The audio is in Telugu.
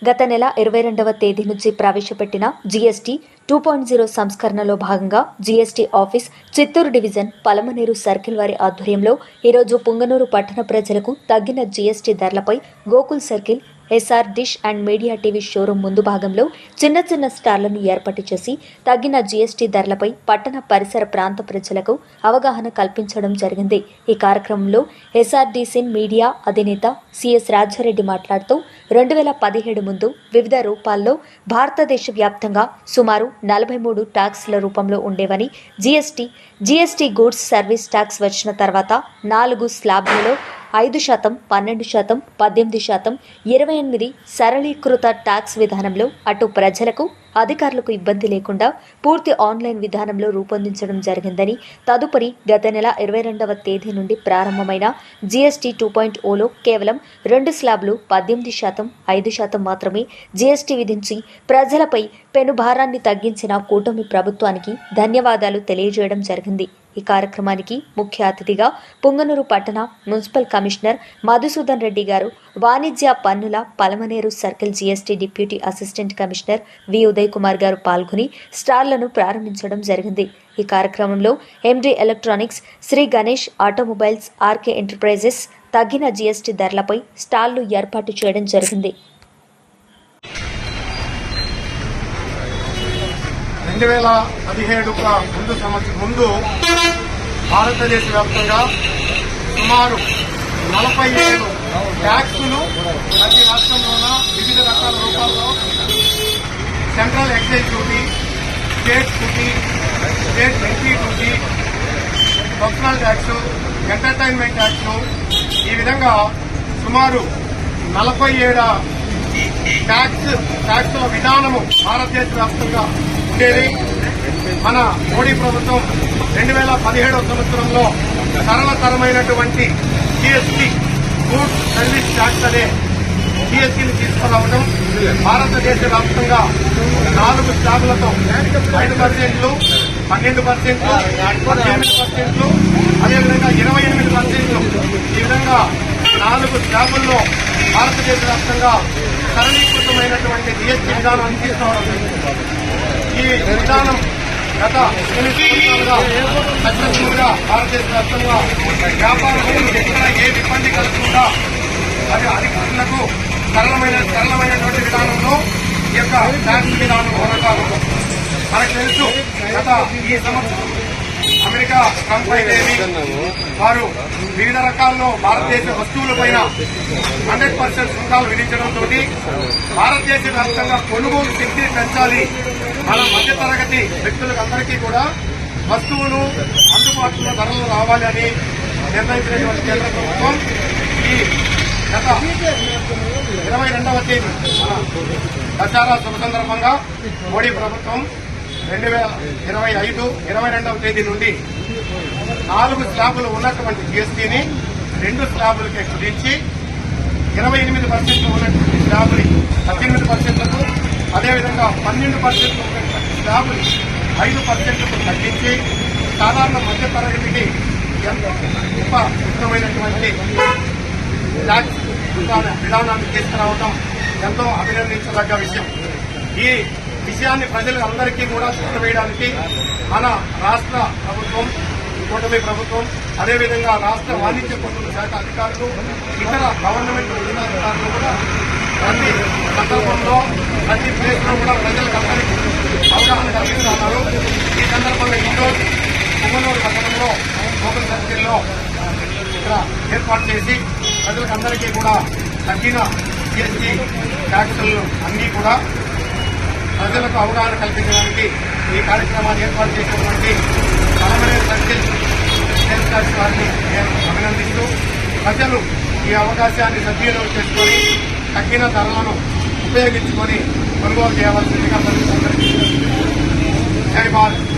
గత నెల 22వ తేదీ నుంచి ప్రవేశపెట్టిన జీఎస్టీ 2.0 సంస్కరణలో భాగంగా GST office Chittoor division Palamaner circle వారి ఆధ్వర్యంలో ఈరోజు పుంగనూరు పట్టణ ప్రజలకు తగ్గిన జీఎస్టీ ధరలపై Gokul circle SR dish and media TV showroom ముందు భాగంలో చిన్న చిన్న స్టాళ్లను ఏర్పాటు చేసి తగ్గిన జీఎస్టీ ధరలపై పట్టణ పరిసర ప్రాంత ప్రజలకు అవగాహన కల్పించడం జరిగింది. ఈ కార్యక్రమంలో ఎస్ఆర్డిసి మీడియా అధినేత సిఎస్ రాజారెడ్డి మాట్లాడుతూ 2017 ముందు వివిధ రూపాల్లో భారతదేశ వ్యాప్తంగా సుమారు 43 ట్యాక్స్ల రూపంలో ఉండేవని, జీఎస్టీ గూడ్స్ సర్వీస్ ట్యాక్స్ వచ్చిన తర్వాత 4 స్లాబ్లలో 5%, 12%, 18%, 28 సరళీకృత ట్యాక్స్ విధానంలో అటు ప్రజలకు అధికారులకు ఇబ్బంది లేకుండా పూర్తి ఆన్లైన్ విధానంలో రూపొందించడం జరిగిందని, తదుపరి గత నెల 22వ తేదీ నుండి ప్రారంభమైన జీఎస్టీ 2.0లో కేవలం 2 స్లాబ్లు 18%, 5% మాత్రమే జీఎస్టీ విధించి ప్రజలపై పెనుభారాన్ని తగ్గించిన కూటమి ప్రభుత్వానికి ధన్యవాదాలు తెలియజేయడం జరిగింది. ఈ కార్యక్రమానికి ముఖ్య అతిథిగా పుంగనూరు పట్టణ మున్సిపల్ కమిషనర్ మధుసూదన్ రెడ్డి గారు, వాణిజ్య పన్నుల Palamaner circle GST deputy assistant commissioner V Uday Kumar గారు పాల్గొని స్టాళ్లను ప్రారంభించడం జరిగింది. ఈ కార్యక్రమంలో MD electronics, Sri Ganesh automobiles, R K enterprises తగ్గిన జీఎస్టీ ధరలపై స్టాళ్లు ఏర్పాటు చేయడం జరిగింది. 2017 ముందు భారతదేశ వ్యాప్తంగా సుమారు 47 ట్యాక్సులు ప్రతి రాష్ట్రంలోన వివిధ రకాల రూపాల్లో central excise duty, state duty, state entry duty, personal tax, entertainment tax, ఈ విధంగా సుమారు 47 ట్యాక్సుల విధానము భారతదేశ వ్యాప్తంగా ఉండేది. మన మోడీ ప్రభుత్వం 2017వ సంవత్సరంలో సరళతరమైనటువంటి జీఎస్టీ గూడ్స్ సర్వీస్ ట్యాక్స్ అనే జీఎస్టీని తీసుకురావడం, భారతదేశ వ్యాప్తంగా 4 స్లాబులతో 5%, 12%, 18%, అదేవిధంగా 28%, ఈ విధంగా 4 స్లాబుల్లో భారతదేశ వ్యాప్తంగా సరళీకృతమైనటువంటి జీఎస్టీ విధానాన్ని తీసుకురావడం. ఈ విధానం గత 8 సంవత్సరాలుగా సక్సెస్ఫుల్ గా భారతదేశ వ్యాప్తంగా వ్యాపారులకు ఎక్కడ ఏ ఇబ్బంది కలగకుండా అది అధికారులకు సరళమైనటువంటి విధానంలో ఈ యొక్క ట్యాక్స్ విధానం కొనసాగు. మనకు తెలుసు, గత ఈ సంవత్సరం అమెరికా ట్రంప్ అయితేమి వారు వివిధ రకాల్లో భారతదేశ వస్తువులపైన 100% సుంకాలు విధించడంతో భారతదేశ వ్యాప్తంగా కొనుగోలు శక్తిని పెంచాలి, మన మధ్యతరగతి వ్యక్తులందరికీ కూడా వస్తువులు అందుబాటులో ధరలు రావాలి అని నిర్ణయించినటువంటి కేంద్ర ప్రభుత్వం ఈ గత 22వ తేదీ దసరా శుభ సందర్భంగా మోడీ ప్రభుత్వం 2025 22వ తేదీ నుండి 4 స్లాబులు ఉన్నటువంటి జీఎస్టీని 2 స్లాబులకే కుదించి 28% ఉన్నటువంటి స్లాబుని 18%కు, అదేవిధంగా 12% ఉన్నటువంటి స్లాబుని 5%కు తగ్గించి సాధారణ మధ్య తరగతికి ఎంతో ఉత్తమమైనటువంటి ట్యాక్స్ విధానాన్ని తీసుకురావడం ఎంతో అభినందించదగ్గ విషయం. ఈ విషయాన్ని ప్రజలందరికీ కూడా చూడవేయడానికి మన రాష్ట్ర ప్రభుత్వం, కూటమి ప్రభుత్వం, అదేవిధంగా రాష్ట్ర వాణిజ్య పన్నుల శాఖ అధికారులు, ఇతర గవర్నమెంట్ ఉన్నతాధికారులు కూడా ప్రతి సందర్భంలో ప్రతి ప్లేస్ లో కూడా ప్రజలందరికీ అవగాహన కల్పిస్తున్నారు. ఈ సందర్భంగా ఈరోజు పుంగనూరు పట్టణంలో గోకుల్ సర్కిల్లో ఇక్కడ ఏర్పాటు చేసి ప్రజలందరికీ కూడా తగ్గిన జీఎస్టీ ట్యాక్సులు అన్నీ కూడా ప్రజలకు అవగాహన కల్పించడానికి ఈ కార్యక్రమాన్ని ఏర్పాటు చేసినటువంటి పలమనేరు సర్కిల్ సేల్స్ ట్యాక్స్ వారిని నేను అభినందిస్తూ, ప్రజలు ఈ అవకాశాన్ని సద్వినియోగం చేసుకుని తగ్గిన ధరలను ఉపయోగించుకొని కొనుగోలు చేయవలసిందిగా ప్రజలందరికీ జై భారత్.